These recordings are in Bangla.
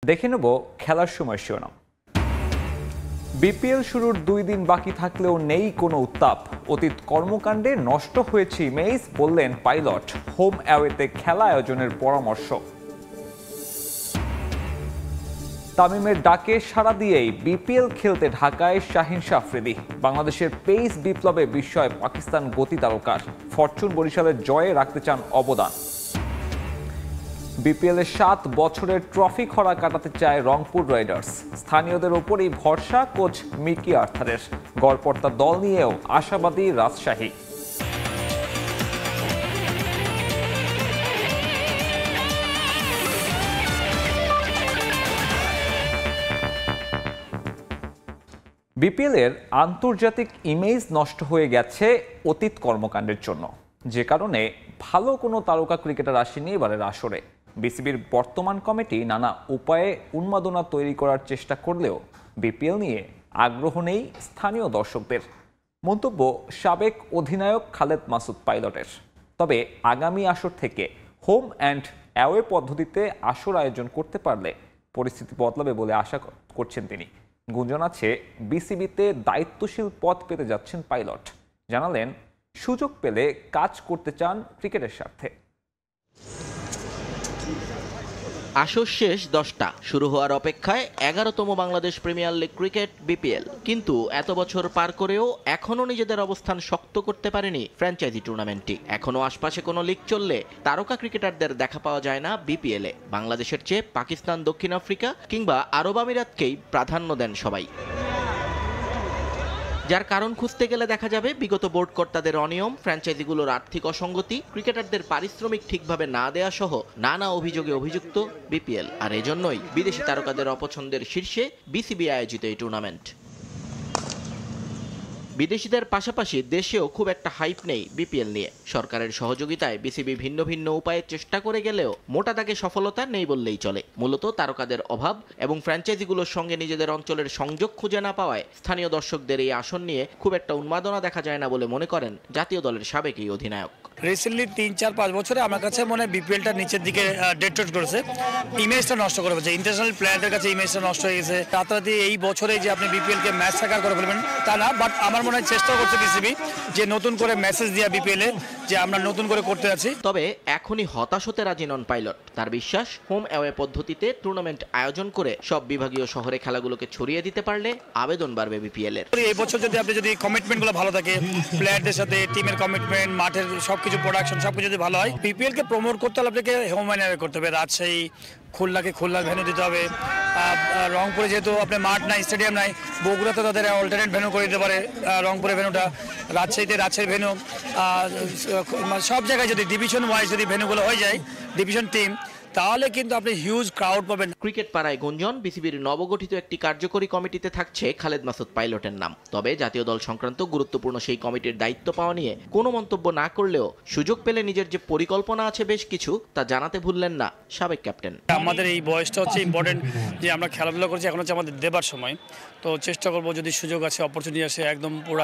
দেখে নেব খেলার সময় শিরোনাম। বিপিএল শুরুর 2 দিন বাকি থাকলেও নেই কোনো উত্তাপ। অতীত কর্মকাণ্ডে নষ্ট হয়েছে ইমেজ বললেন পাইলট। হোম অ্যাওয়েতে খেলা আয়োজনের পরামর্শ। তামিমের ডাকে সাড়া দিয়েই বিপিএল খেলতে ঢাকায় শাহিন আফ্রিদি। বাংলাদেশের পেস বিপ্লবে বিস্ময় পাকিস্তান গতি তারকার। ফরচুন বরিশালের জয়ে রাখতে চান অবদান। বিপিএল এর 7 বছরের ট্রফি খরা কাটাতে চায় রংপুর রাইডার্স। স্থানীয়দের ওপরই ভরসা কোচ মিকি আর্থারের। গড়পড়তা দল নিয়েও আশাবাদী রাজশাহী। বিপিএল এর আন্তর্জাতিক ইমেজ নষ্ট হয়ে গেছে অতীত কর্মকাণ্ডের জন্য, যে কারণে ভালো কোনো তারকা ক্রিকেটার আসেনি এবারের আসরে। বিসিবির বর্তমান কমিটি নানা উপায়ে উন্মাদনা তৈরি করার চেষ্টা করলেও বিপিএল নিয়ে আগ্রহ নেই স্থানীয় দর্শকদের। মন্তব্য সাবেক অধিনায়ক খালেদ মাসুদ পাইলটের। তবে আগামী আসর থেকে হোম অ্যান্ড অ্যাওয়ে পদ্ধতিতে আসর আয়োজন করতে পারলে পরিস্থিতি বদলাবে বলে আশা করছেন তিনি। গুঞ্জন আছে বিসিবিতে দায়িত্বশীল পদ পেতে যাচ্ছেন পাইলট। জানালেন সুযোগ পেলে কাজ করতে চান ক্রিকেটের স্বার্থে। আসর শেষ 10টা, শুরু হওয়ার অপেক্ষায় 11তম Bangladesh premier league cricket BPL. কিন্তু এত বছর পার করেও এখনো নিজেদের অবস্থান শক্ত করতে পারেনি ফ্র্যাঞ্চাইজি টুর্নামেন্টটি। এখনো আশপাশে কোনো লিগ চললে তারকা ক্রিকেটারদের দেখা পাওয়া যায় না বিপিএলে। বাংলাদেশের চেয়ে পাকিস্তান, দক্ষিণ আফ্রিকা কিংবা আরব আমিরাতকেই প্রাধান্য দেন সবাই। যার কারণ খুঁজতে গেলে দেখা যাবে বিগত বোর্ড কর্তাদের অনিয়ম, ফ্র্যাঞ্চাইজিগুলোর আর্থিক অসঙ্গতি, ক্রিকেটারদের পারিশ্রমিক ঠিকভাবে না দেয়া সহ নানা অভিযোগে অভিযুক্ত বিপিএল। আর এজন্যই বিদেশি তারকাদের অপছন্দের শীর্ষে বিসিবি আয়োজিত এই টুর্নামেন্ট। বিদেশিদের পাশাপাশি দেশেও খুব একটা হাইপ নেই বিপিএল নিয়ে। সরকারের সহযোগিতায় বিসিবি ভিন্ন ভিন্ন উপায়ে চেষ্টা করে গেলেও মোটা দাগে সফলতা নেই বললেই চলে। মূলত তারকাদের অভাব এবং ফ্র্যাঞ্চাইজিগুলোর সঙ্গে নিজেদের অঞ্চলের সংযোগ খুঁজে না পাওয়ায় স্থানীয় দর্শকদের এই আসন নিয়ে খুব একটা উন্মাদনা দেখা যায় না বলে মনে করেন জাতীয় দলের সাবেক এই অধিনায়ক। রিসেন্টলি 3-4-5 বছরে আমার কাছে মনে হয় বিপিএলটা নিচের দিকে ডেট্রয়েট করেছে, ইমেজটা নষ্ট করে ফেলছে। ইন্টারন্যাশনাল প্লেয়ারদের কাছে ইমেজটা নষ্ট হয়ে গেছে। রাতারাতি এই বছরে যে আপনি বিপিএলকে ম্যাচ সাকার করে ফেলবেন তা না, বাট আমার মনে হয় চেষ্টা করছে বিসিবি যে নতুন করে মেসেজ দেওয়া বিপিএলে যে আমরা নতুন করে করতে আছি। তবে এখনই হতাশ হতে রাজি নন পাইলট। তার বিশ্বাস হোম অ্যাওয়ে পদ্ধতিতে টুর্নামেন্ট আয়োজন করে সব বিভাগীয় শহরে খেলাগুলোকে ছড়িয়ে দিতে পারলে আবেদন বাড়বে বিপিএল এর। এই বছর যদি কমিটমেন্টগুলো ভালো থাকে, প্লেয়ারদের সাথে টিমের কমিটমেন্ট, মাঠের সবকিছু প্রোডাকশন সবকিছু যদি ভালো হয়, বিপিএল কে প্রমোট করতে হলে আপনাকে হোম অ্যাওয়ে করতে হবে। রাজশাহী, খুলনাকে খুলনার ভেন্যু দিতে হবে। রংপুরে যেহেতু আপনার মাঠ নাই, স্টেডিয়াম নাই, বগুড়াতে তাদের অল্টারনেট ভেন্যু করে দিতে পারে রংপুরের ভেন্যুটা, রাজশাহীতে রাজশাহীর ভেন্যু। সব জায়গায় যদি ডিভিশন ওয়াইজ যদি ভেন্যুগুলো হয়ে যায়, ডিভিশন টিম, তাহলে কিন্তু আপনি হিউজ ক্রাউড পাবেন। ক্রিকেট পাড়ায় গুঞ্জন বিসিবির নবগঠিত একটি কার্যকরী কমিটিতে থাকছে খালেদ মাসুদ পাইলটের নাম। তবে জাতীয় দল সংক্রান্ত গুরুত্বপূর্ণ সেই কমিটির দায়িত্ব পাওয়া নিয়ে কোনো মন্তব্য না করলেও সুযোগ পেলে নিজের যে পরিকল্পনা আছে বেশ কিছু, তা জানাতে ভুললেন না সাবেক ক্যাপ্টেন। আমাদের এই বয়সটা হচ্ছে ইম্পর্টেন্ট, যে আমরা খেলাধুলা করছি, এখন হচ্ছে আমাদের দেবার সময়। তো চেষ্টা করবো যদি সুযোগ আছে, অপরচুনিটি আসে, একদম পুরো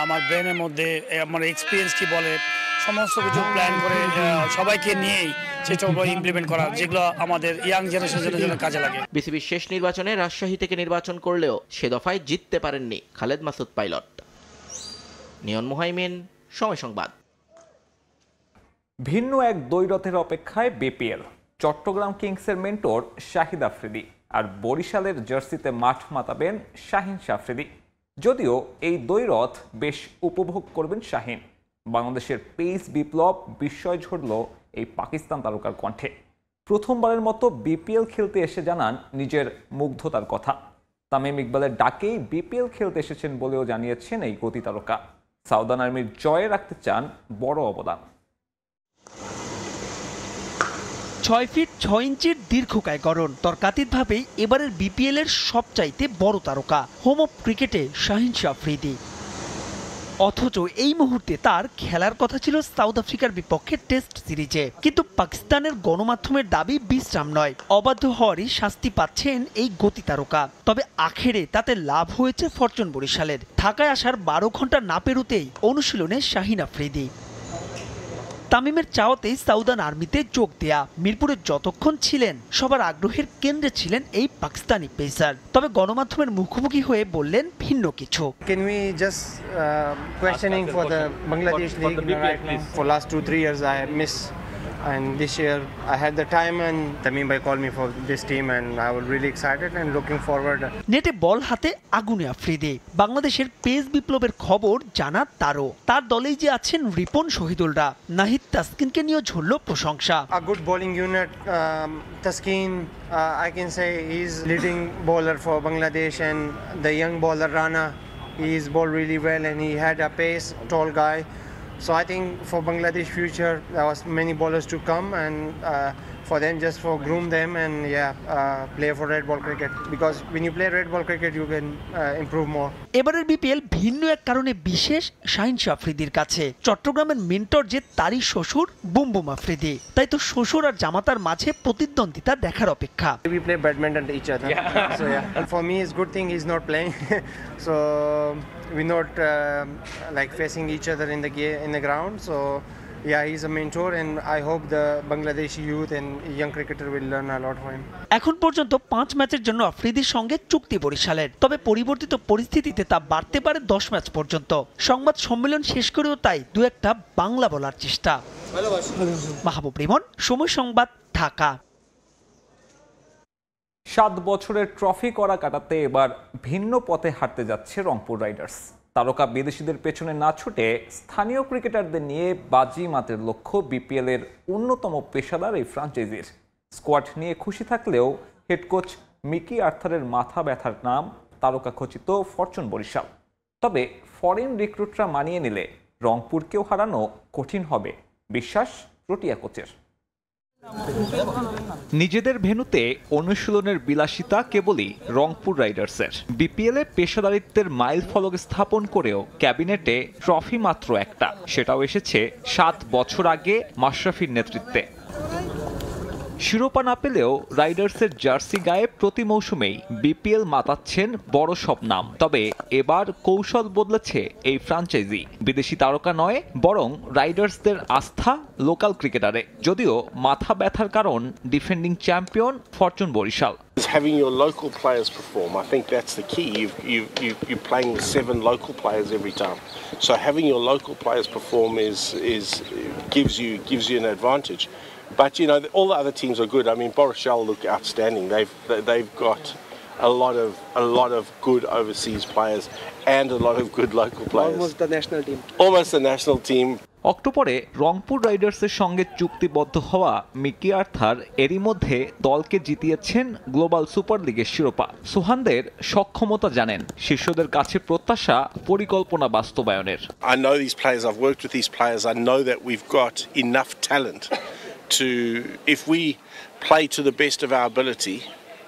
আমার ব্রেনের মধ্যে আমার এক্সপিরিয়েন্স কি বলে সমস্ত কিছু প্ল্যান করে সবাইকে নিয়েই চেষ্টা করবো ইমপ্লিমেন্ট করা, যেগুলো আমাদের ইয়াং জেনারেশনের জন্য কাজে লাগে। বিসিবির শেষ নির্বাচনে রাজশাহী থেকে নির্বাচন করলেও সে দফায় জিততে পারেননি খালেদ মাসুদ পাইলট। নিয়ন মুহাইমিন, সময় সংবাদ। ভিন্ন এক দ্বৈরথের অপেক্ষায় বিপিএল। চট্টগ্রাম কিংসের মেন্টর শাহিদ আফ্রিদি আর বরিশালের জার্সিতে মাঠ মাতাবেন শাহিন আফ্রিদি। যদিও এই দ্বৈরথ বেশ উপভোগ করবেন শাহিন। বাংলাদেশের পেস বিপ্লব বিস্ময় ঝরল এই পাকিস্তান তারকার কণ্ঠে। প্রথমবারের মতো বিপিএল খেলতে এসে জানান নিজের মুগ্ধতার কথা। তামিম ইকবালের ডাকেই বিপিএল খেলতে এসেছেন বলেও জানিয়েছেন এই গতি তারকা। সাউদার্ন আর্মির জয়ে রাখতে চান বড় অবদান। 6 ফিট 6 ইঞ্চির দীর্ঘকায় গড়ন, তর্কাতীতভাবেই এবারের বিপিএল এর সবচাইতে বড় তারকা হোম অফ ক্রিকেটে শাহিন আফ্রিদি। অথচ এই মুহূর্তে তার খেলার কথা ছিল সাউথ আফ্রিকার বিপক্ষে টেস্ট সিরিজে। কিন্তু পাকিস্তানের গণমাধ্যমের দাবি বিশ্রাম নয়, অবাধ্য হওয়ারই শাস্তি পাচ্ছেন এই গতি তারকা। তবে আখেরে তাতে লাভ হয়েছে ফরচুন বরিশালের। ঢাকায় আসার 12 ঘন্টা না পেরোতেই অনুশীলনে শাহিন আফ্রিদি। তামিমের চাওয়াতেই সাউদার্ন আর্মিতে যোগ দেয়া। মিরপুরে যতক্ষণ ছিলেন সবার আগ্রহের কেন্দ্রে ছিলেন এই পাকিস্তানি পেসার। তবে গণমাধ্যমের মুখোমুখি হয়ে বললেন ভিন্ন কিছু। Can we just questioning for the Bangladesh League right now? For last 2-3 years I missed, and this year I had the time and Tamim bhai called me for this team and I was really excited and looking forward. নেটে বল হাতে আগুনে আফ্রিদি। বাংলাদেশের পেস বিপ্লবের খবর জানা তারও। তার দলেই যে আছেন রিপন শহীদুলরা। নাহিদ তাসকিনকে নিয়েও ঝরল প্রশংসা। A good bowling unit, Taskin, I can say he's leading bowler for Bangladesh, and the young bowler Rana, he's bowled really well and he had a pace, tall guy. So I think for Bangladesh future there was many bowlers to come, and for them just for groom them and play for red ball cricket, because when you play red ball cricket you can improve more. এবারের বিপিএল ভিন্ন এক কারণে বিশেষ শাহিন শাহ আফ্রিদির কাছে। চট্টগ্রামের মেন্টর যে তারই শ্বশুর বুমবুম আফ্রিদি, তাই তো শ্বশুর আর জামাতার মাঝে প্রতিদ্বন্দ্বিতা দেখার অপেক্ষা। We play badminton to each other. So and for me it's good thing he's not playing. So we're not like facing each other in the ground. So he's a mentor and I hope the Bangladeshi youth and young cricketer will learn a lot from him. এখন পর্যন্ত 5 ম্যাচের জন্য আফ্রিদির সঙ্গে চুক্তি বরিশালের। তবে পরিবর্তিত পরিস্থিতিতে তা বাড়তে পারে 10 ম্যাচ পর্যন্ত। সংবাদ সম্মেলন শেষ করেও তাই দু একটা বাংলা বলার চেষ্টা। মাহবুব রিমন, সময় সংবাদ, ঢাকা। 7 বছরের ট্রফি করা কাটাতে এবার ভিন্ন পথে হাঁটতে যাচ্ছে রংপুর রাইডার্স। তারকা বিদেশিদের পেছনে না ছুটে স্থানীয় ক্রিকেটারদের নিয়ে বাজি মাতের লক্ষ্য বিপিএল এর অন্যতম পেশাদার এই ফ্র্যাঞ্চাইজির। স্কোয়াড নিয়ে খুশি থাকলেও হেড কোচ মিকি আর্থারের মাথা ব্যথার নাম তারকা খচিত ফরচুন বরিশাল। তবে ফরেন রিক্রুটরা মানিয়ে নিলে রংপুরকেও হারানো কঠিন হবে বিশ্বাস প্রোটিয়া কোচের। নিজেদের ভেন্যুতে অনুশীলনের বিলাসিতা কেবলই রংপুর রাইডার্সের। বিপিএলে পেশাদারিত্বের মাইল ফলক স্থাপন করেও ক্যাবিনেটে ট্রফি মাত্র একটা, সেটাও এসেছে 7 বছর আগে মাশরাফির নেতৃত্বে। শিরোপা না পেলেও রাইডার্সের জার্সি গায়ে প্রতি মৌসুমেই বিপিএল মাতাচ্ছেন বড় সব নাম। তবে এবার কৌশল বদলেছে এই ফ্র্যাঞ্চাইজি। বিদেশি তারকা নয়, বরং রাইডার্সদের আস্থা লোকাল ক্রিকেটারে। যদিও মাথা ব্যথার কারণ defending champion Fortune Barishal. Having your local players perform, I think that's the key. You're playing with 7 local players every time, so having your local players perform gives you an advantage. But you know, all the other teams are good. I mean, Boroshal look outstanding. They've got a lot of good overseas players and a lot of good local players. Almost the national team. Almost the national team. অক্টোবরে রংপুর রাইডার্সের সঙ্গে চুক্তিবদ্ধ হওয়া মিকি আর্থার এরই মধ্যে দলকে জিতিয়েছেন গ্লোবাল সুপার লিগের শিরোপা। সোহানদের সক্ষমতা জানেন, শিষ্যদের কাছে প্রত্যাশা পরিকল্পনা বাস্তবায়নের। I know these players. I've worked with these players. I know that we've got enough talent to, if we play to the best of our ability,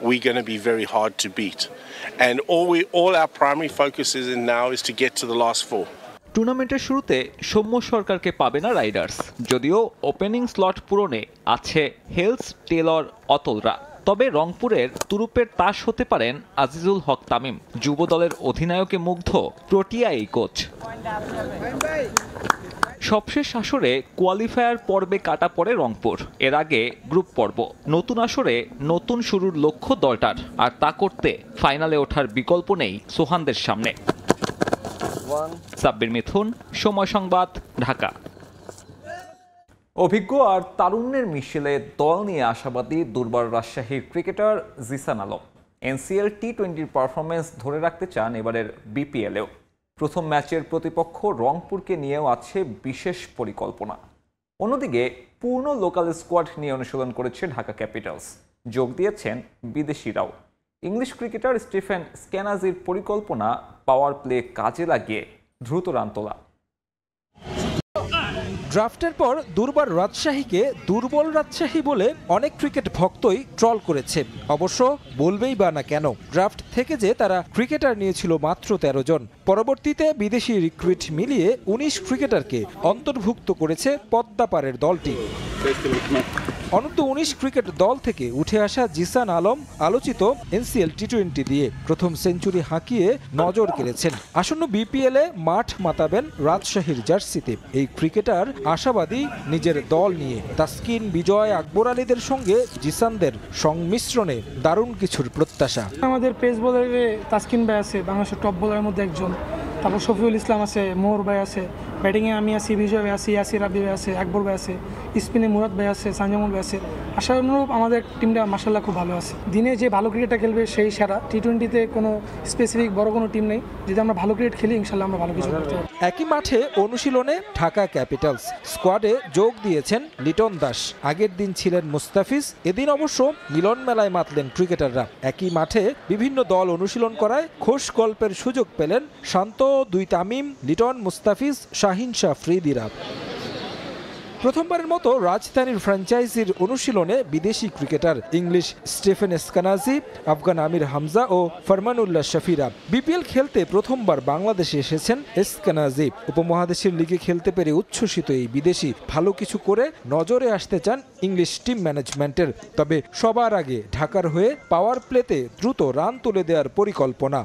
we're going to be very hard to beat. And all our primary focus is in now is to get to the last 4. টুর্নামেন্টের শুরুতে সৌম্য সরকারকে পাবে না রাইডার্স, যদিও ওপেনিং স্লট পূরণে আছে হেলস, টেলর, অতলরা। তবে রংপুরের তুরুপের তাস হতে পারেন আজিজুল হক তামিম। যুব দলের অধিনায়কে মুগ্ধ প্রোটিয়া এই কোচ। সবশেষ আসরে কোয়ালিফায়ার পর্বে কাটা পড়ে রংপুর, এর আগে গ্রুপ পর্ব। নতুন আসরে নতুন শুরুর লক্ষ্য দলটার, আর তা করতে ফাইনালে ওঠার বিকল্প নেই সোহানদের সামনে। সাব্বির মিথুন, সময় সংবাদ, ঢাকা। অভিজ্ঞ আর তারুণ্যের মিশেলে দল নিয়ে আশাবাদী দুর্বার রাজশাহীর ক্রিকেটার জিসান আলম। এনসিএল টি20 পারফরমেন্স ধরে রাখতে চান এবারের বিপিএলেও। প্রথম ম্যাচের প্রতিপক্ষ রংপুরকে নিয়েও আছে বিশেষ পরিকল্পনা। অন্যদিকে পূর্ণ লোকাল স্কোয়াড নিয়ে অনুশীলন করেছে ঢাকা ক্যাপিটালস। যোগ দিয়েছেন বিদেশিরাও। ইংলিশ ক্রিকেটার স্টিফেন স্ক্যানাজির পরিকল্পনা পাওয়ার প্লে কাজে লাগিয়ে দ্রুত রান তোলা। ড্রাফটের পর দুর্বার রাজশাহীকে দুর্বল রাজশাহী বলে অনেক ক্রিকেট ভক্তই ট্রল করেছে। অবশ্য বলবেই বা না কেন, ড্রাফট থেকে যে তারা ক্রিকেটার নিয়েছিল মাত্র 13 জন। পরবর্তীতে বিদেশি রিক্রুট মিলিয়ে 19 ক্রিকেটারকে অন্তর্ভুক্ত করেছে পদ্মাপাড়ের দলটি। অনূর্ধ্ব-19 ক্রিকেট দল থেকে উঠে আসা জিসান আলম আলোচিত এনসিএল টি20 দিয়ে প্রথম সেঞ্চুরি হাঁকিয়ে নজর কেড়েছেন। আসন্ন বিপিএলে মাঠ মাতাবেন রাজশাহীর জার্সিতে এই ক্রিকেটার আশাবাদী নিজের দল নিয়ে। তাসকিন, বিজয়, আকবর আলীদের সঙ্গে জিসানদের সংমিশ্রণে দারুণ কিছুর প্রত্যাশা। আমাদের পেস বোলারে তাসকিন ভাই আছে, বাংলাদেশের টপ বোলারের মধ্যে একজন। তারপর শফিউল ইসলাম আছে, মোহর ভাই আছে, ব্যাটিংয়ে আমি আছি, বিজয় ভাই আছি, ইয়াসির রাব্বি ভাই আছে, আকবর ভাই আছে, স্পিনে মুরাদ ভাই আছে, সানজামুল ভাই আছে। আশানুরূপ আমাদের টিমটা মাশাআল্লাহ খুব ভালো আছে। দিনে যে ভালো ক্রিকেটটা খেলবে সেই সেরা। টি20তে কোনো স্পেসিফিক বড় কোনো টিম নেই। যদি আমরা ভালো ক্রিকেট খেলি ইনশাল্লাহ আমরা ভালো কিছু করতে পারবো। একই মাঠে অনুশীলনে ঢাকা ক্যাপিটালস স্কোয়াডে যোগ দিয়েছেন লিটন দাস। আগের দিন ছিলেন মুস্তাফিজ, এদিন অবশ্য মিলন মেলায় মাতলেন ক্রিকেটাররা। একই মাঠে বিভিন্ন দল অনুশীলন করায় খোশ গল্পের সুযোগ পেলেন শান্ত, দুই তামিম, লিটন, মুস্তাফিজ, শাহিন শাহ আফ্রিদিরা। প্রথমবারের মতো রাজধানীর ফ্র্যাঞ্চাইজির অনুশীলনে বিদেশি ক্রিকেটার ইংলিশ স্টিফেন এসকানাজি, আফগান আমির হামজা ও ফরমানুল্লাহ শফিরা। বিপিএল খেলতে প্রথমবার বাংলাদেশে এসেছেন এসকানাজি। উপমহাদেশের লিগে খেলতে পেরে উচ্ছ্বসিত এই বিদেশি ভালো কিছু করে নজরে আসতে চান ইংলিশ টিম ম্যানেজমেন্টের। তবে সবার আগে ঢাকার হয়ে পাওয়ার প্লেতে দ্রুত রান তুলে দেওয়ার পরিকল্পনা।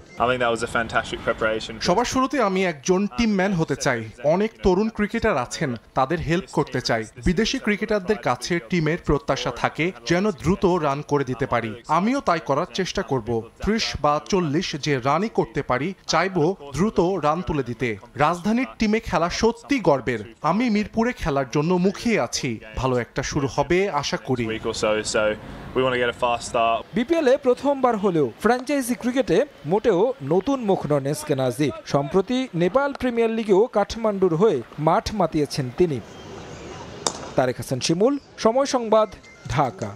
সবার শুরুতে আমি একজন টিম ম্যান হতে চাই। অনেক তরুণ ক্রিকেটার আছেন, তাদের হেল্প করতে চাই। বিদেশি ক্রিকেটারদের কাছে টিমের প্রত্যাশা থাকে যেন দ্রুত রান করে দিতে পারি। আমিও তাই করার চেষ্টা করব। 30 বা 40 যে রানই করতে পারি, চাইবো দ্রুত রান তুলে দিতে। রাজধানীর টিমে খেলা সত্যি গর্বের। আমি মিরপুরে খেলার জন্য মুখিয়ে আছি। ভালো একটা শুরু হবে আশা করি। বিপিএলে প্রথমবার হলেও ফ্র্যাঞ্চাইজি ক্রিকেটে মোটেও নতুন মুখ নন এসকানাজি। সম্প্রতি নেপাল প্রিমিয়ার লিগেও কাঠমান্ডুর হয়ে মাঠ মাতিয়েছেন তিনি। তারেক হাসান শিমুল, সময় সংবাদ, ঢাকা।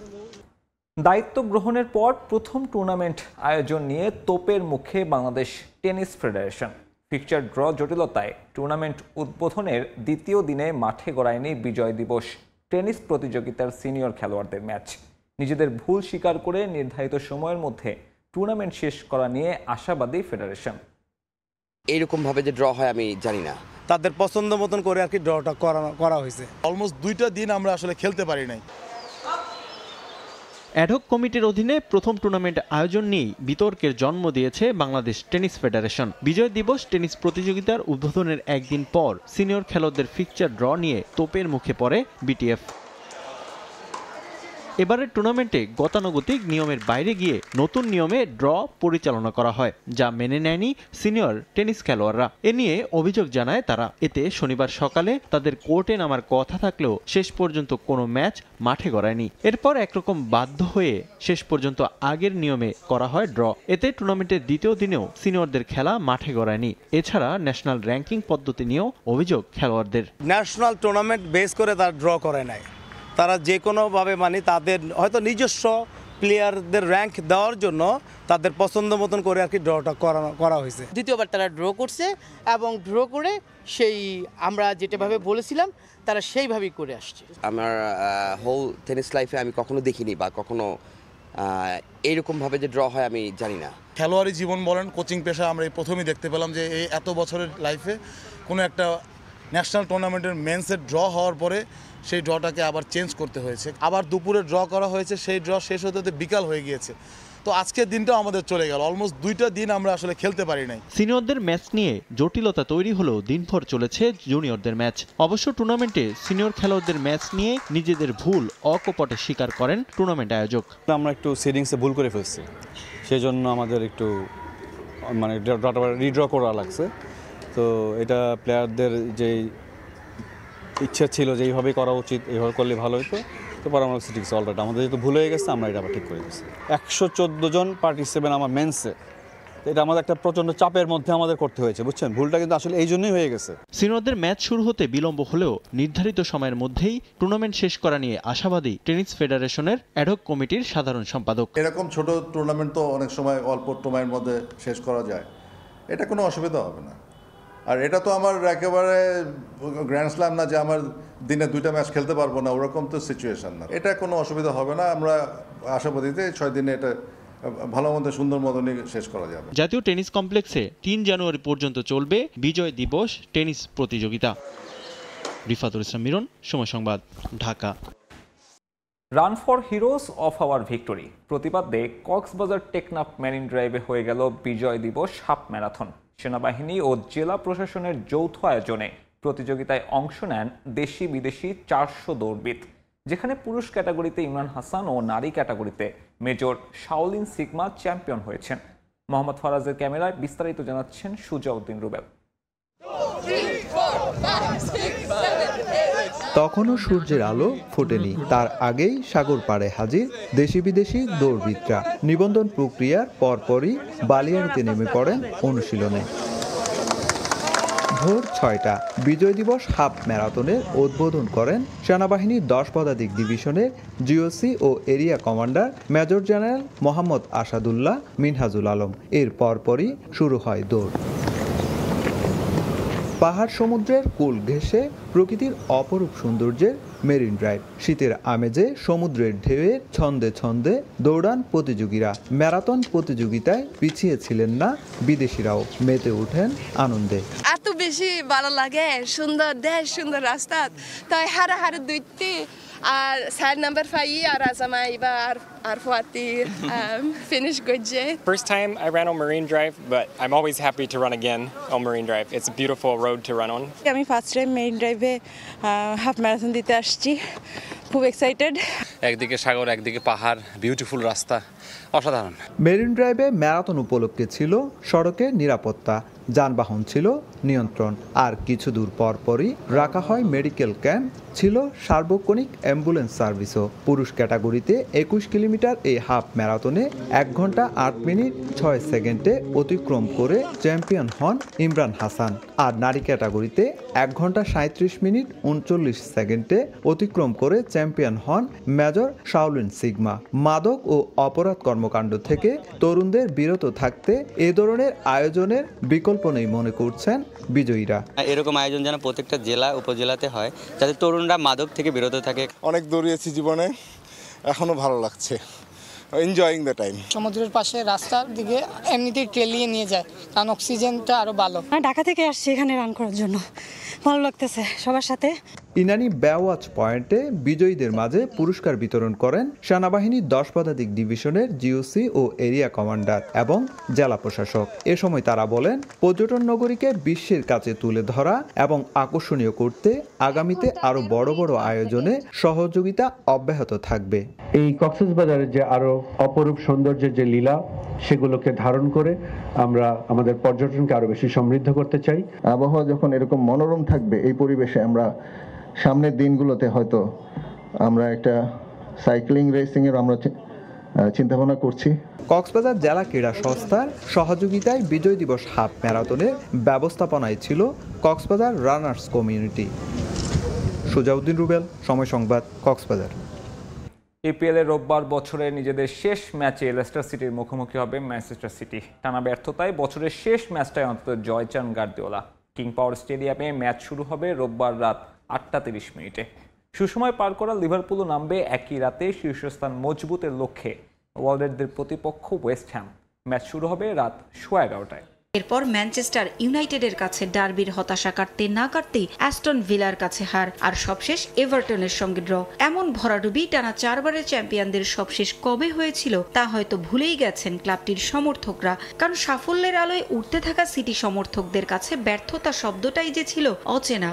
দায়িত্ব গ্রহণের পর প্রথম টুর্নামেন্ট আয়োজন নিয়ে তোপের মুখে Bangladesh tennis federation. Fixture draw জটিলতায় টুর্নামেন্ট উদ্বোধনের দ্বিতীয় দিনে মাঠে গড়ায়নি বিজয় দিবস টেনিস প্রতিযোগিতার সিনিয়র খেলোয়াড়দের ম্যাচ। নিজেদের ভুল স্বীকার করে নির্ধারিত সময়ের মধ্যে টুর্নামেন্ট শেষ করা নিয়ে আশাবাদী ফেডারেশন। এইরকম ভাবে যে ড্র হয় আমি জানি না, তাদের পছন্দ মতন করে আর কি ড্রটা করা হয়েছে। অলমোস্ট 2টা দিন আমরা আসলে খেলতে পারি নাই। অ্যাডহক কমিটির অধীনে প্রথম টুর্নামেন্ট আয়োজন নিয়ে বিতর্কের জন্ম দিয়েছে বাংলাদেশ টেনিস ফেডারেশন। বিজয় দিবস টেনিস প্রতিযোগিতার উদ্বোধনের একদিন পর সিনিয়র খেলোয়াড়দের ফিকচার ড্র নিয়ে তোপের মুখে পড়ে বিটিএফ। এবারের টুর্নামেন্টে গতানুগতিক নিয়মের বাইরে গিয়ে নতুন নিয়মে ড্র পরিচালনা করা হয়, যা মেনে নেয়নি সিনিয়র টেনিস খেলোয়াড়রা। এ নিয়ে অভিযোগ জানায় তারা। এতে শনিবার সকালে তাদের কোর্টে নামার কথা থাকলেও শেষ পর্যন্ত কোনো ম্যাচ মাঠে গড়ায়নি। এরপর একরকম বাধ্য হয়ে শেষ পর্যন্ত আগের নিয়মে করা হয় ড্র। এতে টুর্নামেন্টের দ্বিতীয় দিনেও সিনিয়রদের খেলা মাঠে গড়ায়নি। এছাড়া ন্যাশনাল র্যাঙ্কিং পদ্ধতি নিয়েও অভিযোগ খেলোয়াড়দের। ন্যাশনাল টুর্নামেন্ট বেস করে তারা ড্র করে নাই। তারা যে কোনোভাবে মানে তাদের হয়তো নিজস্ব প্লেয়ারদের র্যাঙ্ক দেওয়ার জন্য তাদের পছন্দ মতন করে আর কি ড্রটা করা হয়েছে। দ্বিতীয়বার তারা ড্র করছে এবং ড্র করে সেই আমরা যেটাভাবে বলেছিলাম তারা সেইভাবেই করে আসছে। আমার হোল টেনিস লাইফে আমি কখনো দেখিনি বা কখনো এইরকমভাবে যে ড্র হয় আমি জানি না। খেলোয়াড়ি জীবন বলেন, কোচিং পেশা আমরা এই প্রথমেই দেখতে পেলাম যে এই এত বছরের লাইফে কোনো একটা ন্যাশনাল টুর্নামেন্টের মেন্সের ড্র হওয়ার পরে সেই ড্রটাকে আবার চেঞ্জ করতে হয়েছে। আবার দুপুরে ড্র করা হয়েছে, সেই ড্র শেষ হতে হতে বিকাল হয়ে গিয়েছে। তো আজকের দিনটাও আমাদের চলে গেল। অলমোস্ট 2টা দিন আমরা আসলে খেলতে পারি নাই। সিনিয়রদের ম্যাচ নিয়ে জটিলতা তৈরি হলেও দিনভর চলেছে জুনিয়রদের ম্যাচ। অবশ্য টুর্নামেন্টে সিনিয়র খেলোয়াড়দের ম্যাচ নিয়ে নিজেদের ভুল অকপটে স্বীকার করেন টুর্নামেন্ট আয়োজক। আমরা একটু সেটিংসে ভুল করে ফেলছি, সেই জন্য আমাদের একটু মানে রিড্র করা লাগছে। তো এটা প্লেয়ারদের যেই ইচ্ছা ছিল যে এইভাবে করা উচিত, এইভাবে করলে ভালো হতো, তো পরে আমরা সিটিংস অলরেডি আমাদের যেহেতু ভুল হয়ে গেছে আমরা এটা আবার ঠিক করে দিচ্ছি। 114 জন পার্টিসিপেন্ট আমার মেন্সে, এটা আমাদের একটা প্রচণ্ড চাপের মধ্যে আমাদের করতে হয়েছে, বুঝছেন। ভুলটা কিন্তু আসলে এই জন্যই হয়ে গেছে। সিনিয়রদের ম্যাচ শুরু হতে বিলম্ব হলেও নির্ধারিত সময়ের মধ্যেই টুর্নামেন্ট শেষ করা নিয়ে আশাবাদী টেনিস ফেডারেশনের অ্যাডহক কমিটির সাধারণ সম্পাদক। এরকম ছোট টুর্নামেন্ট তো অনেক সময় অল্প সময়ের মধ্যে শেষ করা যায়, এটা কোনো অসুবিধা হবে না। আর এটা তো আমার একেবারে গ্র্যান্ড স্ল্যাম না যে আমার দিনে 2টা ম্যাচ খেলতে পারবো না, ওরকম তো সিচুয়েশন না। এটা কোনো অসুবিধা হবে না। আমরা আশাবাদীতে 6 দিনে এটা ভালো মতো সুন্দর মতনই শেষ করা যাবে। জাতীয় টেনিস কমপ্লেক্সে 3 জানুয়ারি পর্যন্ত চলবে বিজয় দিবস টেনিস প্রতিযোগিতা। রিফাতুল ইসলাম মিরন, সময় সংবাদ, Dhaka. Run for heroes of our victory প্রতিবাদে কক্সবাজার টেকনাফ মেরিন ড্রাইভে হয়ে গেল বিজয় দিবস হাফ ম্যারাথন। সেনাবাহিনী ও জেলা প্রশাসনের যৌথ আয়োজনে প্রতিযোগিতায় অংশ নেন দেশি বিদেশি 400 দৌড়বিদ, যেখানে পুরুষ ক্যাটাগরিতে ইমরান হাসান ও নারী ক্যাটাগরিতে মেজর শাওলিন সিগমা চ্যাম্পিয়ন হয়েছেন। মোহাম্মদ ফারাজের ক্যামেরায় বিস্তারিত জানাচ্ছেন সুজাউদ্দিন রুবেল। তখনও সূর্যের আলো ফোটেনি, তার আগেই সাগর পাড়ে হাজির দেশি বিদেশি দৌড়বিদরা। নিবন্ধন প্রক্রিয়ার পরপরই বালিয়াড়িতে নেমে পড়েন অনুশীলনে। ভোর 6টা বিজয় দিবস হাফ ম্যারাথনের উদ্বোধন করেন সেনাবাহিনীর 10 পদাতিক ডিভিশনের জিওসি ও area commander major general Mohammad Asadullah Minhajul Alam. এর পরপরই শুরু হয় দৌড়। পাহাড় সমুদ্রের কোল ঘেঁষে প্রকৃতির অপরূপ সৌন্দর্যের মেরিন ড্রাইভ। শীতের আমেজে সমুদ্রের ঢেউয়ের ছন্দে ছন্দে দৌড়ান প্রতিযোগীরা। ম্যারাথন প্রতিযোগিতায় পিছিয়ে ছিলেন না বিদেশিরাও, মেতে ওঠেন আনন্দে। এত বেশি ভালো লাগে, সুন্দর দেশ, সুন্দর রাস্তা, তাই হারা হারা দুইটি আর 4 নাম্বার ফাই আর আসামাই বা আর Fati finish good day. First time I ran on Marine Drive, but I'm always happy to run again on Marine Drive. It's a beautiful road to run on. আমি ফার্স্ট টাইম মেরিন ড্রাইভে হাফ ম্যারাথন দিতে আসছি, খুব এক্সাইটেড। একদিকে সাগর, একদিকে পাহাড়, বিউটিফুল রাস্তা, অসাধারণ। মেরিন ড্রাইভে ম্যারাথন উপলক্ষে ছিল সড়কে নিরাপত্তা, যানবাহন ছিল নিয়ন্ত্রণ, আর কিছু দূর পরপরই রাখা হয় মেডিকেল ক্যাম্প, ছিল সার্বক্ষণিক অ্যাম্বুলেন্স সার্ভিসও। পুরুষ ক্যাটাগরিতে 21 কিলোমিটার এই হাফ ম্যারাথনে 1 ঘন্টা 8 মিনিট 6 সেকেন্ডে অতিক্রম করে চ্যাম্পিয়ন হন ইমরান হাসান, আর নারী ক্যাটাগরিতে 1 ঘন্টা 37 মিনিট 39 সেকেন্ডে অতিক্রম করে চ্যাম্পিয়ন হন মেজর শাওলিন সিগমা। মাদক ও অপরাধ কর্মকাণ্ড থেকে তরুণদের বিরত থাকতে এ ধরনের আয়োজনের বিকল্প নেই মনে করছেন বিজয়ীরা। এরকম আয়োজন যেন প্রত্যেকটা জেলা উপজেলাতে হয়, যাতে তরুণরা মাদক থেকে বিরত থাকে। অনেক দৌড়িয়েছি জীবনে, এখনো ভালো লাগছে, এনজয়িং দ্য টাইম। সমুদ্রের পাশে রাস্তার দিকে এমনিতেই ট্রেলিয়ে নিয়ে যায়, কারণ অক্সিজেনটা আরো ভালো। ঢাকা থেকে আসছি এখানে রান করার জন্য, ভালো লাগতেছে সবার সাথে। ইনানি ব্যাওয়াচ পয়েন্টে বিজয়ীদের মাঝে পুরস্কার বিতরণ করেন সেনাবাহিনীর 10 পদাতিক ডিভিশনের জিওসি ও এরিয়া কমান্ডার এবং জেলা প্রশাসক। এ সময় তারা বলেন, পর্যটন নগরীকে বিশ্বের কাছে তুলে ধরা এবং আকর্ষণীয় করতে আগামীতে আরো বড় বড় আয়োজনে সহযোগিতা অব্যাহত থাকবে। এই কক্সবাজারের যে আরো অপরূপ সৌন্দর্যের যে লীলা, সেগুলোকে ধারণ করে আমরা আমাদের পর্যটনকে আরো বেশি সমৃদ্ধ করতে চাই। আবহাওয়া যখন এরকম মনোরম থাকবে, এই পরিবেশে আমরা সামনের দিনগুলোতে হয়তো আমরা একটা সাইক্লিং রেসিং এর আমরা চিন্তা ভাবনা করছি। কক্সবাজার জেলা ক্রীড়া সংস্থার সহযোগিতায় বিজয় দিবস হাফ ম্যারাথনের ব্যবস্থাপনায় ছিল কক্সবাজার রানার্স কমিউনিটি। সুজাউদ্দিন রুবেল, সময় সংবাদ, কক্সবাজার। EPL এর রোববার বছরের নিজেদের শেষ ম্যাচে লেস্টার সিটির মুখোমুখি হবে ম্যানচেস্টার সিটি। টানা ব্যর্থতায় বছরের শেষ ম্যাচটায় অন্তত জয় চান গার্দিওলা। কিং পাওয়ার স্টেডিয়ামে ম্যাচ শুরু হবে রোববার রাত 8টা 30 মিনিটে। সুসময় পার করা লিভারপুলও নামবে একই রাতে শীর্ষস্থান মজবুতের লক্ষ্যে ওয়ালডেরদের প্রতিপক্ষ ওয়েস্ট হ্যাম। ম্যাচ শুরু হবে রাত 11:15টায়। এরপর ম্যানচেস্টার ইউনাইটেডের কাছে ডার্বির হতাশা কাটতে না কাটতেই অ্যাস্টন ভিলার কাছে হার, আর সবশেষ এভারটনের সঙ্গে ড্র। এমন ভরাডুবি টানা 4 বারের চ্যাম্পিয়নদের সবশেষ কবে হয়েছিল তা হয়তো ভুলেই গেছেন ক্লাবটির সমর্থকরা, কারণ সাফল্যের আলোয় উঠতে থাকা সিটি সমর্থকদের কাছে ব্যর্থতা শব্দটাই যে ছিল অচেনা।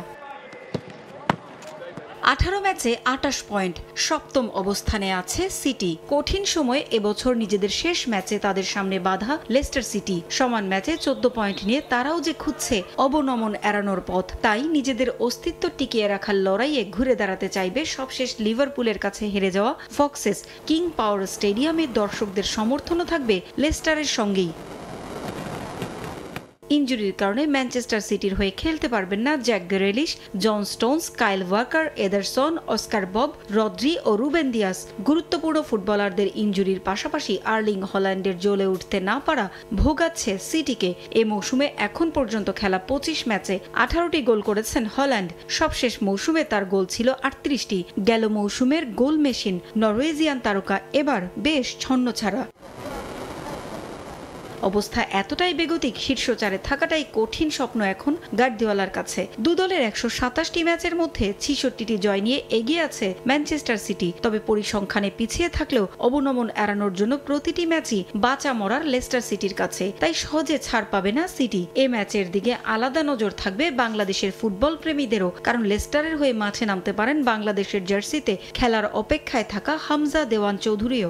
18 ম্যাচে 28 পয়েন্ট, সপ্তম অবস্থানে আছে সিটি। কঠিন সময়ে এবছর নিজেদের শেষ ম্যাচে তাদের সামনে বাধা লেস্টার সিটি। সমান ম্যাচে 14 পয়েন্ট নিয়ে তারাও যে খুঁজছে অবনমন এড়ানোর পথ, তাই নিজেদের অস্তিত্ব টিকিয়ে রাখার লড়াইয়ে ঘুরে দাঁড়াতে চাইবে সবশেষ লিভারপুলের কাছে হেরে যাওয়া ফক্সেস। কিং পাওয়ার স্টেডিয়ামে দর্শকদের সমর্থনও থাকবে লেস্টারের সঙ্গেই। ইনজুরির কারণে ম্যানচেস্টার সিটির হয়ে খেলতে পারবেন না Jack Grealish, John Stones, Kyle Walker, Ederson, Oscar Bob, Rodri ও রুবেন দিয়াস। গুরুত্বপূর্ণ ফুটবলারদের ইনজুরির পাশাপাশি আর্লিং হল্যান্ডের জ্বলে উঠতে না পারা ভোগাচ্ছে সিটিকে। এ মৌসুমে এখন পর্যন্ত খেলা 25 ম্যাচে 18টি গোল করেছেন হল্যান্ড। সবশেষ মৌসুমে তার গোল ছিল 38টি। গেল মৌসুমের গোল মেশিন নরওয়েজিয়ান তারকা এবার বেশ ছন্নছাড়া। অবস্থা এতটাই বেগতিক, শীর্ষ 4-এ থাকাটাই কঠিন স্বপ্ন এখন গার্দিওলার কাছে। দু দলের 127টি ম্যাচের মধ্যে 66টি জয় নিয়ে এগিয়ে আছে ম্যানচেস্টার সিটি। তবে পরিসংখ্যানে পিছিয়ে থাকলেও অবনমন এড়ানোর জন্য প্রতিটি ম্যাচই বাঁচা মরার লেস্টার সিটির কাছে, তাই সহজে ছাড় পাবে না সিটি। এ ম্যাচের দিকে আলাদা নজর থাকবে বাংলাদেশের ফুটবল প্রেমীদেরও, কারণ লেস্টারের হয়ে মাঠে নামতে পারেন বাংলাদেশের জার্সিতে খেলার অপেক্ষায় থাকা হামজা দেওয়ান চৌধুরীও।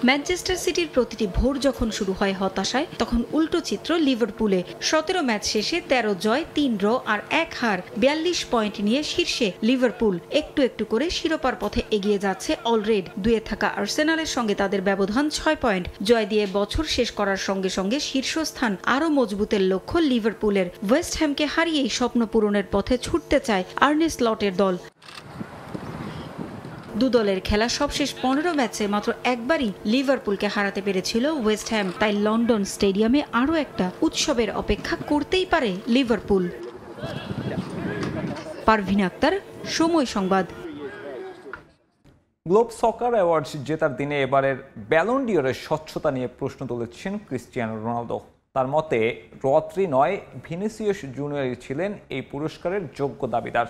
ম্যানচেস্টার সিটির প্রতিটি ভোর যখন শুরু হয় হতাশায়, তখন উল্টো চিত্র লিভারপুলে। 17 ম্যাচ শেষে 13 জয়, 3 ড্র আর 1 হার, 42 পয়েন্ট নিয়ে শীর্ষে লিভারপুল। একটু একটু করে শিরোপার পথে এগিয়ে যাচ্ছে অলরেড। 2-এ থাকা আর্সেনালের সঙ্গে তাদের ব্যবধান 6 পয়েন্ট। জয় দিয়ে বছর শেষ করার সঙ্গে সঙ্গে শীর্ষস্থান আরও মজবুতের লক্ষ্য লিভারপুলের। ওয়েস্ট হ্যামকে হারিয়েই স্বপ্ন পূরণের পথে ছুটতে চায় আর্নে স্লটের দল। দু দলের খেলা সবশেষ 15 ম্যাচে মাত্র একবারই লিভারপুলকে হারাতে পেরেছিল ওয়েস্ট হ্যাম। তাই লন্ডন স্টেডিয়ামে আরও একটা উৎসবের অপেক্ষা করতেই পারে লিভারপুল। পারভিন আক্তার, সময় সংবাদ। গ্লোব সকার অ্যাওয়ার্ডস জেতার দিনে এবারের ব্যালন ডিওরের স্বচ্ছতা নিয়ে প্রশ্ন তুলেছেন ক্রিস্টিয়ানো রোনালদো। তার মতে রদ্রি নয়, ভিনিসিয়াস জুনিয়রই ছিলেন এই পুরস্কারের যোগ্য দাবিদার।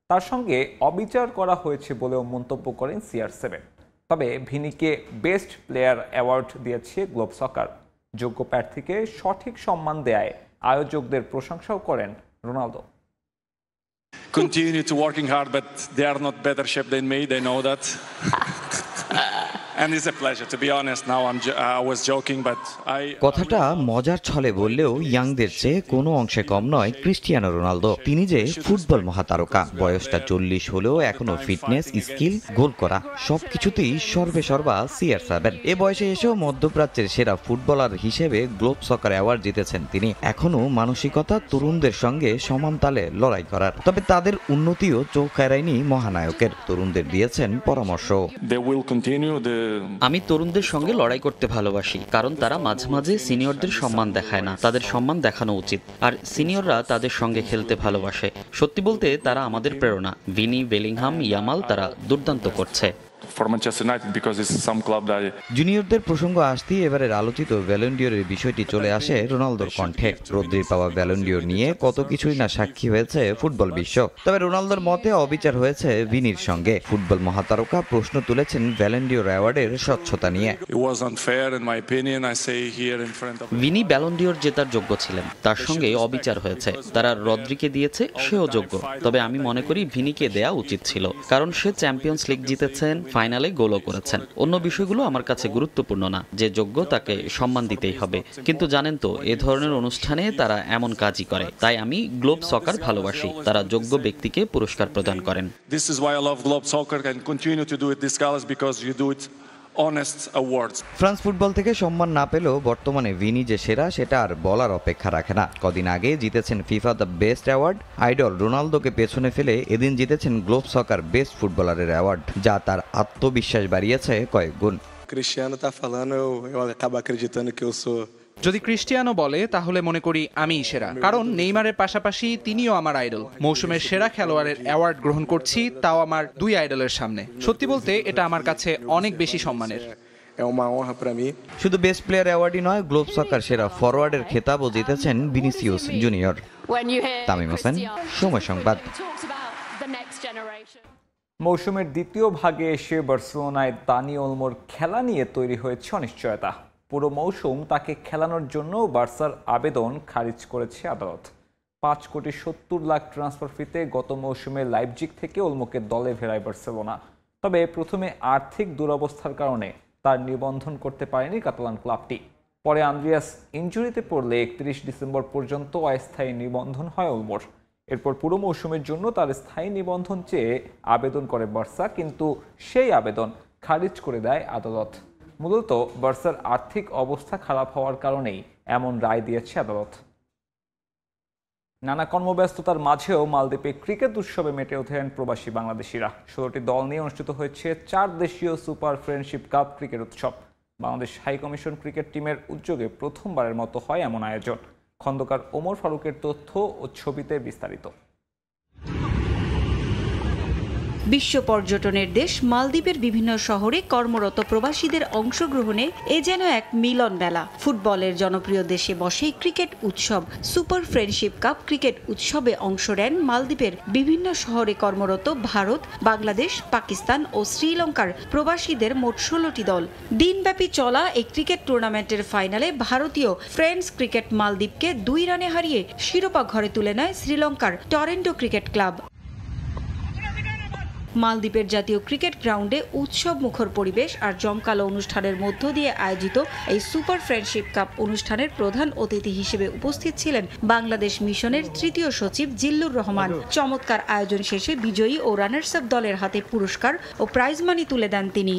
তার সঙ্গে অবিচার করা হয়েছে বলেও মন্তব্য করেন CR7। তবে ভিনিকে বেস্ট প্লেয়ার অ্যাওয়ার্ড দিয়েছে গ্লোব সকার। যোগ্য প্রার্থীকে সঠিক সম্মান দেয়ায় আয়োজকদের প্রশংসাও করেন Ronaldo. Continue to working hard, but they are not better shape than me. They know that. And it's a pleasure, to be honest. Now I was joking, but কথাটা মজার ছলে বললেও ইয়াংদের চেয়ে কোনো অংশে কম নয় ক্রিস্টিয়ানো রোনালদো। তিনি যে ফুটবল মহাতারকা, বয়সটা 40 হলেও এখনো ফিটনেস, স্কিল, গোল করা সবকিছুতেই সর্বেসর্বা CR7। এ বয়সে এসেও মধ্যপ্রাচ্যের সেরা ফুটবলার হিসেবে গ্লোব সকার অ্যাওয়ার্ড জিতেছেন তিনি। এখনো মানসিকতা তরুণদের সঙ্গে সমান তালে লড়াই করার। তবে তাদের উন্নতিও চোখ এড়ায়নি মহানায়কের। তরুণদের দিয়েছেন পরামর্শ। আমি তরুণদের সঙ্গে লড়াই করতে ভালোবাসি, কারণ তারা মাঝে মাঝে সিনিয়রদের সম্মান দেখায় না। তাদের সম্মান দেখানো উচিত, আর সিনিয়ররা তাদের সঙ্গে খেলতে ভালোবাসে। সত্যি বলতে তারা আমাদের প্রেরণা। ভিনি, বেলিংহাম, ইয়ামাল তারা দুর্দান্ত করছে। জুনিয়রদের প্রসঙ্গ আসতেই এবারের আলোচিত ব্যালন ডিওরের বিষয়টি চলে আসে রোনালদোর কণ্ঠে। রদ্রির পাওয়া ব্যালন ডিওর নিয়ে কত কিছুই না সাক্ষী হয়েছে ফুটবল বিশ্ব। তবে রোনালদোর মতে অবিচার হয়েছে ভিনির সঙ্গে। ফুটবল মহাতারকা প্রশ্ন তুলেছেন ব্যালন ডিওর অ্যাওয়ার্ডের স্বচ্ছতা নিয়ে। ভিনি ব্যালন ডিওর জেতার যোগ্য ছিলেন, তার সঙ্গে অবিচার হয়েছে। তারা রদ্রিকে দিয়েছে, সেও যোগ্য। তবে আমি মনে করি ভিনিকে দেয়া উচিত ছিল, কারণ সে চ্যাম্পিয়ন্স লিগ জিতেছেন, ফাইনালে গোলও করেছেন। অন্য বিষয়গুলো আমার কাছে গুরুত্বপূর্ণ না। যে যোগ্য তাকে সম্মান দিতেই হবে। কিন্তু জানেন তো, এ ধরনের অনুষ্ঠানে তারা এমন কাজই করে। তাই আমি গ্লোব সকার ভালোবাসি। তারা যোগ্য ব্যক্তিকে পুরস্কার প্রদান করেন। ফ্রান্স ফুটবল থেকে সম্মান না পেলেও বর্তমানে ভিনি যে সেরা সেটা আর বলার অপেক্ষা রাখে না। কদিন আগে জিতেছেন FIFA the best award. Idol রোনালদোকে পেছনে ফেলে এদিন জিতেছেন গ্লোব সকার বেস্ট ফুটবলারের অ্যাওয়ার্ড, যা তার আত্মবিশ্বাস বাড়িয়েছে কয়েক গুণ। যদি ক্রিস্টিয়ানো বলে তাহলে মনে করি আমিই সেরা, কারণ নেইমারের পাশাপাশি তিনিও আমার আইডল। মৌসুমের সেরা খেলোয়াড়ের অ্যাওয়ার্ড গ্রহণ করছি, তাও আমার 2 আইডলের সামনে। সত্যি বলতে এটা আমার কাছে অনেক বেশি সম্মানের। শুধু বেস্ট প্লেয়ার অ্যাওয়ার্ডই নয়, গ্লোব সকার সেরা ফরওয়ার্ডের খেতাবও জিতেছেন ভিনিসিয়াস জুনিয়র। তামিম হোসেন, সময় সংবাদ। মৌসুমের দ্বিতীয় ভাগে এসে বার্সেলোনায় দানি ওলমোর খেলা নিয়ে তৈরি হয়েছে অনিশ্চয়তা। পুরো মৌসুম তাকে খেলানোর জন্য বার্সার আবেদন খারিজ করেছে আদালত। 5,70,00,000 ট্রান্সফার ফিতে গত মৌসুমে লাইপজিগ থেকে ওলমোকে দলে ফেরায় বার্সেলোনা। তবে প্রথমে আর্থিক দুরবস্থার কারণে তার নিবন্ধন করতে পারেনি কাতালান ক্লাবটি। পরে আন্দ্রিয়াস ইনজুরিতে পড়লে 31 ডিসেম্বর পর্যন্ত অস্থায়ী নিবন্ধন হয় ওলমোর। এরপর পুরো মৌসুমের জন্য তার স্থায়ী নিবন্ধন চেয়ে আবেদন করে বার্সা, কিন্তু সেই আবেদন খারিজ করে দেয় আদালত। মূলত বার্সার আর্থিক অবস্থা খারাপ হওয়ার কারণেই এমন রায় দিয়েছে আদালত। নানা কর্মব্যস্ততার মাঝেও মালদ্বীপে ক্রিকেট উৎসবে মেতে ওঠেন প্রবাসী বাংলাদেশিরা। 16টি দল নিয়ে অনুষ্ঠিত হয়েছে 4 দেশীয় সুপার ফ্রেন্ডশিপ কাপ ক্রিকেট উৎসব। বাংলাদেশ হাইকমিশন ক্রিকেট টিমের উদ্যোগে প্রথমবারের মতো হয় এমন আয়োজন। খন্দকার ওমর ফারুকের তথ্য ও ছবিতে বিস্তারিত। বিশ্ব পর্যটনের দেশ মালদ্বীপের বিভিন্ন শহরে কর্মরত প্রবাসীদের অংশগ্রহণে এ যেন এক মিলন মেলা। ফুটবলের জনপ্রিয় দেশে বসে ক্রিকেট উৎসব সুপার ফ্রেন্ডশিপ কাপ ক্রিকেট উৎসবে অংশ নেন মালদ্বীপের বিভিন্ন শহরে কর্মরত ভারত, বাংলাদেশ, পাকিস্তান ও শ্রীলঙ্কার প্রবাসীদের মোট 16টি দল। দিনব্যাপী চলা এই ক্রিকেট টুর্নামেন্টের ফাইনালে ভারতীয় ফ্রেন্ডস ক্রিকেট মালদ্বীপকে 2 রানে হারিয়ে শিরোপা ঘরে তুলে নেয় শ্রীলঙ্কার টরেন্টো ক্রিকেট ক্লাব। মালদ্বীপের জাতীয় ক্রিকেট গ্রাউন্ডে উৎসব মুখর পরিবেশ আর জমকালো অনুষ্ঠানের মধ্য দিয়ে আয়োজিত এই সুপার ফ্রেন্ডশিপ কাপ অনুষ্ঠানের প্রধান অতিথি হিসেবে উপস্থিত ছিলেন বাংলাদেশ মিশনের 3য় সচিব জিল্লুর রহমান। চমৎকার আয়োজন শেষে বিজয়ী ও রানার্স আপ দলের হাতে পুরস্কার ও প্রাইজ মানি তুলে দেন তিনি।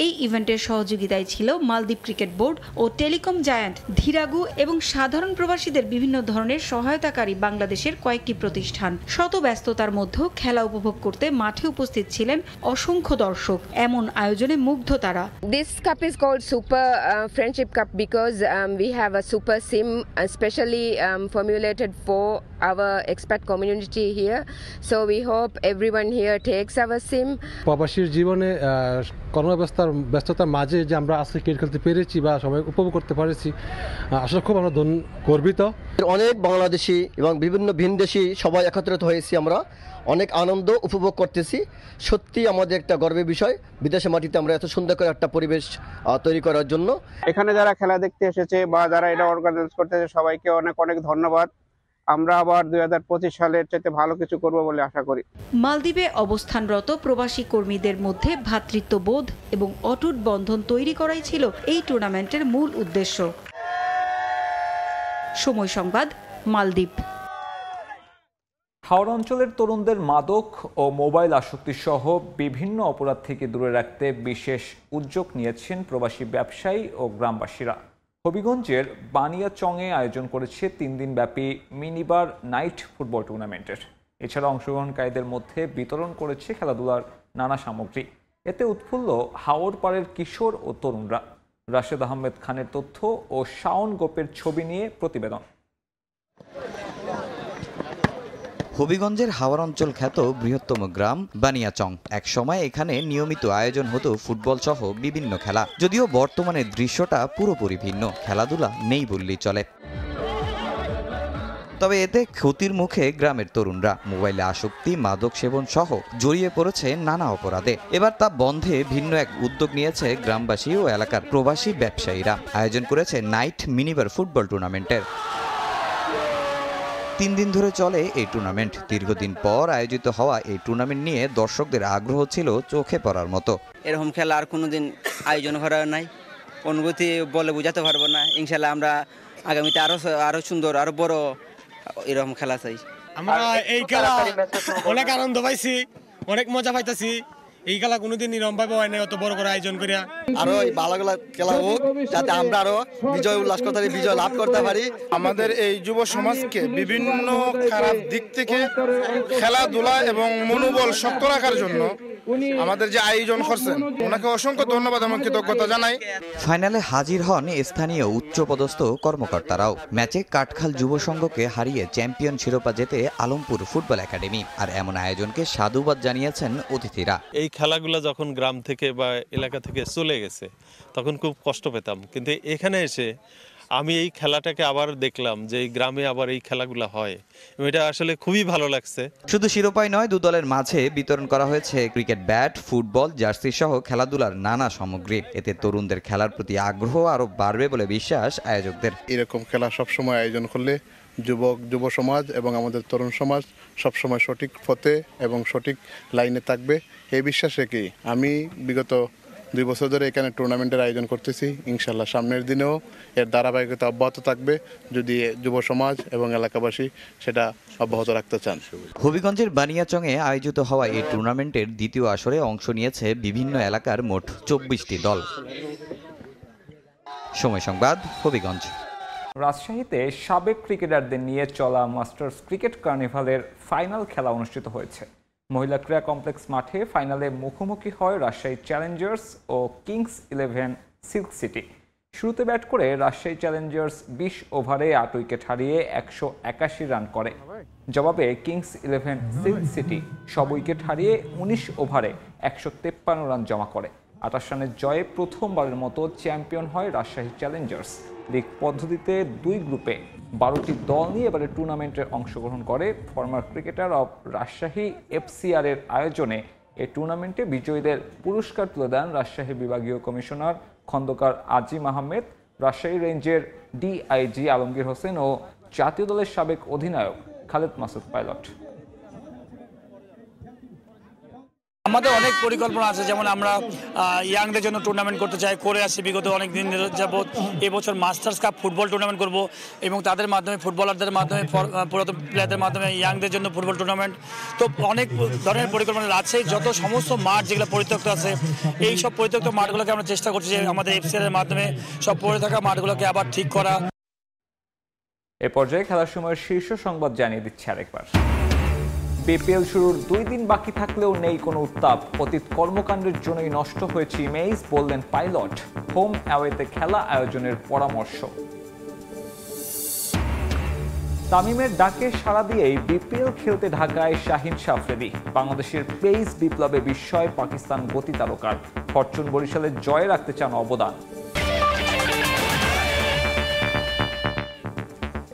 এই ইভেন্টের সহযোগিতায় ছিল মালদ্বীপ ক্রিকেট বোর্ড ও টেলিকম জায়ান্ট ধীরাগু এবং সাধারণ প্রবাসীদের বিভিন্ন ধরনের সহায়তাকারী বাংলাদেশের কয়েকটি প্রতিষ্ঠান। শত ব্যস্ততার মধ্যেও খেলা উপভোগ করতে মাঠে উপস্থিত ছিলেন অসংখ্য দর্শক। এমন আয়োজনে মুগ্ধ তারা। This cup is called Super Friendship Cup because we have a super sim specially formulated for our expat community here. So we hope everyone here takes our sim. প্রবাসীর জীবনে ব্যস্ততার মাঝে যে আমরা আজকে ক্রিকেট খেলতে পেরেছি বা সবাই উপভোগ করতে পেরেছি, আসলে খুব আমরা গর্বিত। অনেক বাংলাদেশি এবং বিভিন্ন ভিনদেশি সবাই একত্রিত হয়েছি, আমরা অনেক আনন্দ উপভোগ করতেছি। সত্যি আমাদের একটা গর্বের বিষয় বিদেশে মাটিতে আমরা এত সুন্দর করে একটা পরিবেশ তৈরি করার জন্য। এখানে যারা খেলা দেখতে এসেছে বা যারা এটা অর্গানাইজ করতেছে সবাইকে অনেক অনেক ধন্যবাদ। আমরা আবার 2025 সালের চাইতে ভালো কিছু করব বলে আশা করি। মালদ্বীপে অবস্থানরত প্রবাসী কর্মীদের মধ্যে ভ্রাতৃত্ববোধ এবং অটুট বন্ধন তৈরি করাই ছিল এই টুর্নামেন্টের মূল উদ্দেশ্য। সময় সংবাদ, মালদ্বীপ। হাওড় অঞ্চলের তরুণদের মাদক ও মোবাইল আসক্তি সহ বিভিন্ন অপরাধ থেকে দূরে রাখতে বিশেষ উদ্যোগ নিয়েছেন প্রবাসী ব্যবসায়ী ও গ্রামবাসীরা। হবিগঞ্জের বানিয়াচংয়ে আয়োজন করেছে 3 দিনব্যাপী মিনিবার নাইট ফুটবল টুর্নামেন্টের। এছাড়া অংশগ্রহণকারীদের মধ্যে বিতরণ করেছে খেলাধুলার নানা সামগ্রী। এতে উৎফুল্ল হাওড় পাড়ের কিশোর ও তরুণরা। রাশেদ আহমেদ খানের তথ্য ও শাওন গোপের ছবি নিয়ে প্রতিবেদন। হবিগঞ্জের হাওড় অঞ্চল খ্যাত বৃহত্তম গ্রাম বানিয়াচং। এক সময় এখানে নিয়মিত আয়োজন হতো ফুটবল সহ বিভিন্ন খেলা, যদিও বর্তমানে দৃশ্যটা পুরোপুরি ভিন্ন। খেলাধুলা নেই বললেই চলে। তবে এতে ক্ষতির মুখে গ্রামের তরুণরা। মোবাইলে আসক্তি, মাদক সেবন সহ জড়িয়ে পড়েছে নানা অপরাধে। এবার তা বন্ধে ভিন্ন এক উদ্যোগ নিয়েছে গ্রামবাসী ও এলাকার প্রবাসী ব্যবসায়ীরা। আয়োজন করেছে নাইট মিনিবার ফুটবল টুর্নামেন্টের। 3 দিন ধরে চলে এই টুর্নামেন্ট। দীর্ঘদিন পর আয়োজিত হওয়া এই টুর্নামেন্ট নিয়ে দর্শকদের আগ্রহ ছিল চোখে পড়ার মতো। এরকম খেলা আর কোনোদিন আয়োজন করা নাই, অনুভূতি বলে বোঝাতে পারবো না। ইনশাল্লাহ আমরা আগামীতে আরো সুন্দর আরো বড় এরকম খেলা চাই। আমরা এই খেলা অনেক আনন্দ পাইছি, অনেক মজা পাইতেছি। এই খেলা কোনোদিন নিরম ভাবে হয় না, অত বড় করে আয়োজন করিয়া। আরো ভালো খেলা হোক যাতে আমরা আরো বিজয় উল্লাস করতে পারি, বিজয় লাভ করতে পারি। আমাদের এই যুব সমাজকে বিভিন্ন খারাপ দিক থেকে খেলাধুলা এবং মনোবল শক্ত রাখার জন্য আমাদের যে আয়োজন করছেন ওনাকে অসংখ্য ধন্যবাদ এবং কৃতজ্ঞতা জানাই। ফাইনালে হাজির হন স্থানীয় উচ্চপদস্থ কর্মকর্তারাও। ম্যাচে কাঠখাল যুব সংঘকে হারিয়ে চ্যাম্পিয়ন শিরোপা জেতে আলমপুর ফুটবল একাডেমি। আর এমন আয়োজনকে সাধুবাদ জানিয়েছেন অতিথিরা। এই খেলাগুলো যখন গ্রাম থেকে বা এলাকা থেকে চলে গেছে তখন খুব কষ্ট পেতাম, কিন্তু এখানে এসে আমি এই খেলাটাকে আবার দেখলাম যে এই গ্রামে আবার এই খেলাগুলো হয়, এটা আসলে খুবই ভালো লাগছে। শুধু শিরোপাই নয়, 2 দলের মাঝে বিতরণ করা হয়েছে ক্রিকেট ব্যাট, ফুটবল, জার্সি সহ খেলাধুলার নানা সামগ্রী। এতে তরুণদের খেলার প্রতি আগ্রহ আরো বাড়বে বলে বিশ্বাস আয়োজকদের। এরকম খেলা সবসময় আয়োজন করলে যুব সমাজ এবং আমাদের তরুণ সমাজ সবসময় সঠিক পথে এবং সঠিক লাইনে থাকবে এই বিশ্বাস রেখেই আমি বিগত 2 বছর ধরে এখানে টুর্নামেন্টের আয়োজন করতেছি। ইনশাল্লাহ সামনের দিনেও এর ধারাবাহিকতা অব্যাহত থাকবে যদি যুব সমাজ এবং এলাকাবাসী সেটা অব্যাহত রাখতে চান। হবিগঞ্জের বানিয়াচংয়ে আয়োজিত হওয়া এই টুর্নামেন্টের দ্বিতীয় আসরে অংশ নিয়েছে বিভিন্ন এলাকার মোট 24টি দল। সময় সংবাদ, হবিগঞ্জ। রাজশাহীতে সাবেক ক্রিকেটারদের নিয়ে চলা মাস্টার্স ক্রিকেট কার্নিভালের ফাইনাল খেলা অনুষ্ঠিত হয়েছে। মহিলা ক্রীড়া কমপ্লেক্স মাঠে ফাইনালে মুখোমুখি হয় রাজশাহী চ্যালেঞ্জার্স ও কিংস 11 সিল্ক সিটি। শুরুতে ব্যাট করে রাজশাহী চ্যালেঞ্জার্স 20 ওভারে 8 উইকেট হারিয়ে 181 রান করে। জবাবে কিংস 11 সিটি সব উইকেট হারিয়ে ১৯ ওভারে ১৫৩ রান জমা করে। ২৮ রানের জয়ে প্রথমবারের মতো চ্যাম্পিয়ন হয় রাজশাহী চ্যালেঞ্জার্স। লিগ পদ্ধতিতে ২ গ্রুপে ১২টি দল নিয়ে এবারে টুর্নামেন্টে অংশগ্রহণ করে। Former cricketer of Rajshahi FCR এর আয়োজনে এই টুর্নামেন্টে বিজয়ীদের পুরস্কার তুলে দেন রাজশাহী বিভাগীয় কমিশনার খন্দকার আজিম আহমেদ, রাজশাহী রেঞ্জের DIG আলমগীর হোসেন ও জাতীয় দলের সাবেক অধিনায়ক খালেদ মাসুদ পাইলট। আমাদের অনেক পরিকল্পনা আছে, যেমন আমরা ইয়াংদের জন্য টুর্নামেন্ট করতে চাই, করে আসছি বিগত অনেক দিন যাবৎ। এবছর মাস্টার্স কাপ ফুটবল টুর্নামেন্ট করব এবং তাদের মাধ্যমে ফুটবলারদের মাধ্যমে পুরাতন প্লেয়ারদের মাধ্যমে ইয়াংদের জন্য ফুটবল টুর্নামেন্ট। তো অনেক ধরনের পরিকল্পনা আছে। যত সমস্ত মাঠ যেগুলো পরিত্যক্ত আছে, এই সব পরিত্যক্ত মাঠগুলোকে আমরা চেষ্টা করছি যে আমাদের FCR এর মাধ্যমে সব পড়ে থাকা মাঠগুলোকে আবার ঠিক করা। এ পর্যায়ে খেলার সময়ের শীর্ষ সংবাদ জানিয়ে দিচ্ছে আরেকবার। BPL শুরুর 2 দিন বাকি থাকলেও নেই কোনো উত্তাপ। অতীত কর্মকাণ্ডের জন্যই নষ্ট হয়েছে ইমেজ, বললেন পাইলট। হোম অ্যাওয়েতে খেলা আয়োজনের পরামর্শ। তামিমের ডাকে সাড়া দিয়েই BPL খেলতে ঢাকায় শাহিন আফ্রিদি। বাংলাদেশের পেস বিপ্লবে বিস্ময় পাকিস্তান গতি তারকার। ফরচুন বরিশালের জয়ে রাখতে চান অবদান।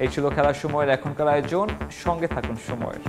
এই ছিল খেলার সময়ের এখনকার আয়োজন। সঙ্গে থাকুন সময়ের।